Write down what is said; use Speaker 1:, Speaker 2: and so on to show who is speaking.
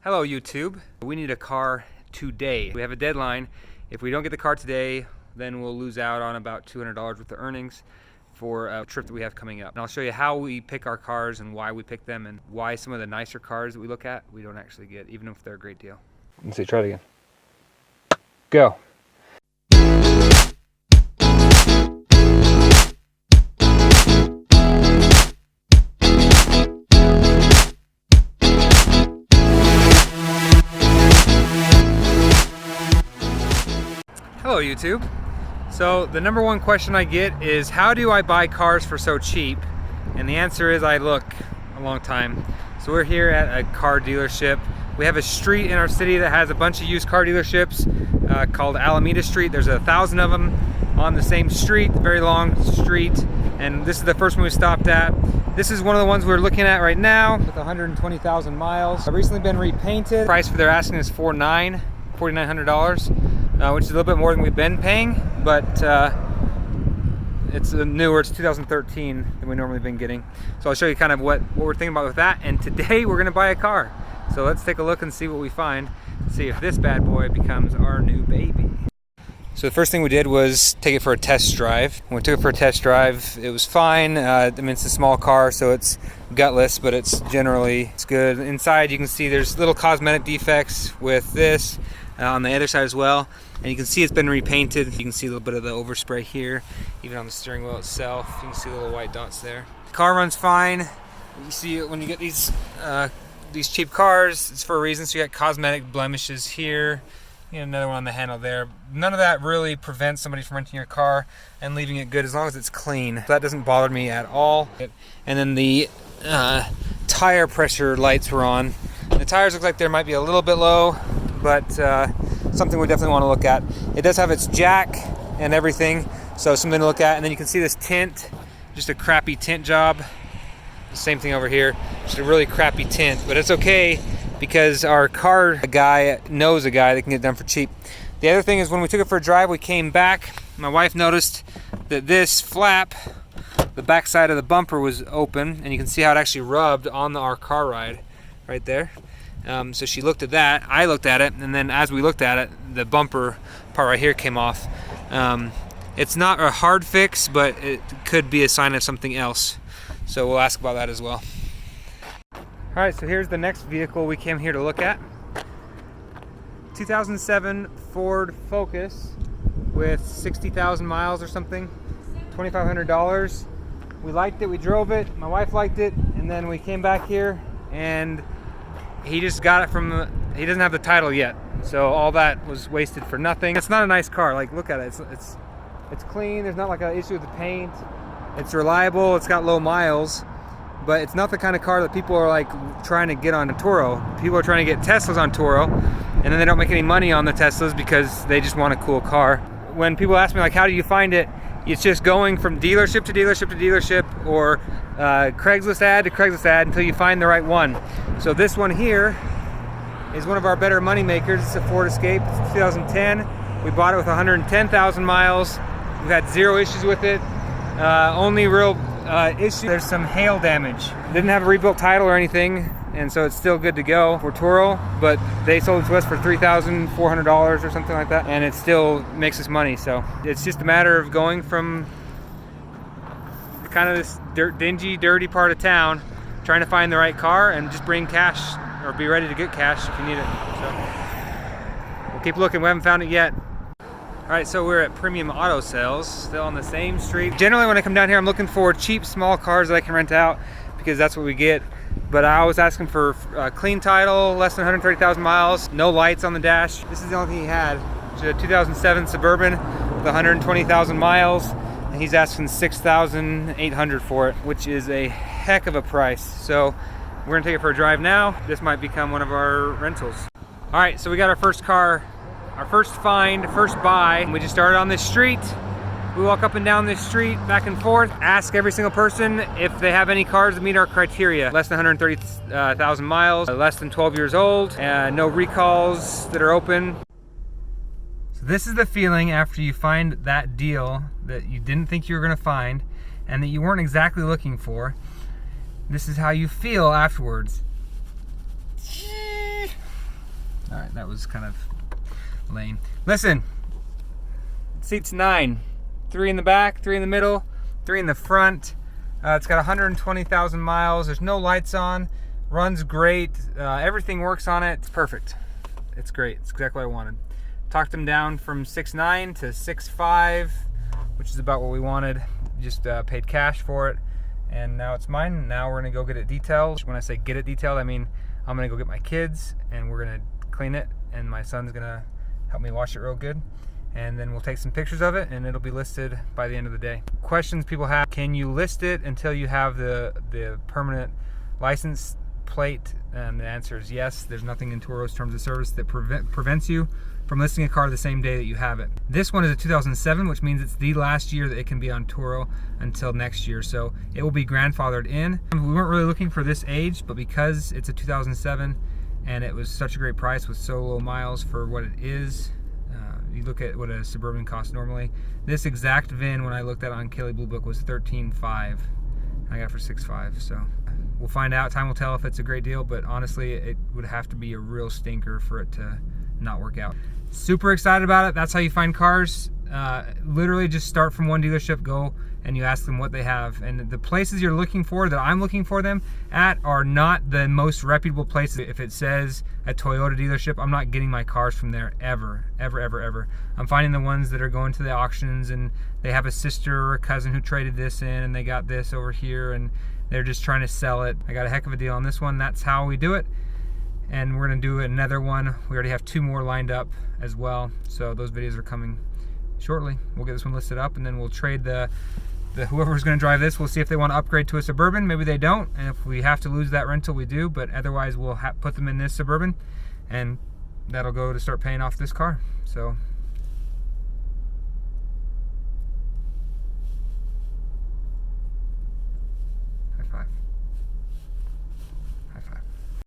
Speaker 1: Hello YouTube. We need a car today. We have a deadline. If we don't get the car today, then we'll lose out on about $200 worth of earnings for a trip that we have coming up. And I'll show you how we pick our cars and why we pick them and why some of the nicer cars that we look at we don't actually get, even if they're a great deal. Let's see, try it again. Go. Hello YouTube. So the number one question I get is, how do I buy cars for so cheap? And the answer is, I look a long time. So we're here at a car dealership. We have a street in our city that has a bunch of used car dealerships called Alameda Street. There's 1,000 of them on the same street, very long street. And this is the first one we stopped at. This is one of the ones we're looking at right now with 120,000 miles. I've recently been repainted. The price for their asking is $4,900. Which is a little bit more than we've been paying, but it's newer. It's 2013 than we normally been getting. So I'll show you kind of what we're thinking about with that. And today we're gonna buy a car. So let's take a look and see what we find. See if this bad boy becomes our new baby. So the first thing we did was take it for a test drive. When we took it for a test drive, it was fine. I mean, it's a small car, so it's gutless, but it's good. Inside you can see there's little cosmetic defects with this. On the other side as well, and you can see it's been repainted. You can see a little bit of the overspray here, even on the steering wheel itself. You can see the little white dots there. The car runs fine. You see when you get these cheap cars, it's for a reason. So you got cosmetic blemishes here. You know, another one on the handle there. None of that really prevents somebody from renting your car and leaving it good as long as it's clean. So that doesn't bother me at all. And then the tire pressure lights were on. The tires look like they might be a little bit low, but something we definitely want to look at. It does have its jack and everything, so something to look at. And then you can see this tint, just a crappy tint job. Same thing over here, just a really crappy tint, but it's okay because our car guy knows a guy that can get it done for cheap. The other thing is, when we took it for a drive, we came back, my wife noticed that this flap, the back side of the bumper, was open, and you can see how it actually rubbed on our car ride right there. So she looked at that, I looked at it, and then as we looked at it, the bumper part right here came off. It's not a hard fix, but it could be a sign of something else. So we'll ask about that as well. Alright, so here's the next vehicle we came here to look at. 2007 Ford Focus with 60,000 miles or something, $2,500. We liked it, we drove it, my wife liked it, and then we came back here and he just got it from, he doesn't have the title yet. So all that was wasted for nothing. It's not a nice car, like look at it. It's clean, there's not like an issue with the paint. It's reliable, it's got low miles, but it's not the kind of car that people are like trying to get on a Turo. People are trying to get Teslas on Turo, and then they don't make any money on the Teslas because they just want a cool car. When people ask me like, how do you find it? It's just going from dealership to dealership to dealership, or Craigslist ad to Craigslist ad until you find the right one. So this one here is one of our better money makers. It's a Ford Escape. It's 2010. We bought it with 110,000 miles. We've had zero issues with it. Only real issue, there's some hail damage. Didn't have a rebuilt title or anything, and so it's still good to go for Turo, but they sold it to us for $3,400 or something like that, and it still makes us money. So it's just a matter of going from kind of this dingy, dirty part of town, trying to find the right car, and just bring cash, or be ready to get cash if you need it. So we'll keep looking. We haven't found it yet. Alright, so we're at Premium Auto Sales, still on the same street. Generally when I come down here, I'm looking for cheap, small cars that I can rent out, because that's what we get. But I was asking for a clean title, less than 130,000 miles, no lights on the dash. This is the only thing he had. It's a 2007 Suburban with 120,000 miles, and he's asking $6,800 for it, which is a heck of a price. So we're gonna take it for a drive now. This might become one of our rentals. Alright, so we got our first car. Our first find, first buy. We just started on this street. We walk up and down this street, back and forth, ask every single person if they have any cars that meet our criteria. Less than 130,000 miles, less than 12 years old, no recalls that are open. So this is the feeling after you find that deal that you didn't think you were gonna find and that you weren't exactly looking for. This is how you feel afterwards. That was kind of lame. Listen, seats 9, 3 in the back, 3 in the middle, 3 in the front. It's got 120,000 miles. There's no lights on. Runs great. Everything works on it. It's perfect. It's great. It's exactly what I wanted. Talked them down from 6.9 to 6.5, which is about what we wanted. Just paid cash for it, and now it's mine. Now we're gonna go get it detailed. When I say get it detailed, I mean I'm gonna go get my kids and we're gonna clean it, and my son's gonna help me wash it real good, and then we'll take some pictures of it and it'll be listed by the end of the day. Questions people have: can you list it until you have the permanent license plate? And the answer is yes. There's nothing in Turo's terms of service that prevents you from listing a car the same day that you have it. This one is a 2007, which means it's the last year that it can be on Turo until next year, so it will be grandfathered in. We weren't really looking for this age, but because it's a 2007 and it was such a great price with so low miles for what it is, you look at what a Suburban costs normally. This exact VIN, when I looked at it on Kelly Blue Book, was $13,500. I got it for $6,500, so we'll find out. Time will tell if it's a great deal, but honestly, it would have to be a real stinker for it to not work out. Super excited about it. That's how you find cars. Literally just start from one dealership, go and you ask them what they have. And the places you're looking for, that I'm looking for them at, are not the most reputable places. If it says a Toyota dealership, I'm not getting my cars from there ever, ever, ever, ever. I'm finding the ones that are going to the auctions and they have a sister or a cousin who traded this in and they got this over here and they're just trying to sell it. I got a heck of a deal on this one. That's how we do it. And we're gonna do another one. We already have 2 more lined up as well, so those videos are coming shortly. We'll get this one listed up and then we'll trade the whoever's gonna drive this. We'll see if they want to upgrade to a Suburban. Maybe they don't, and if we have to lose that rental, we do, but otherwise we'll put them in this Suburban and that'll go to start paying off this car. So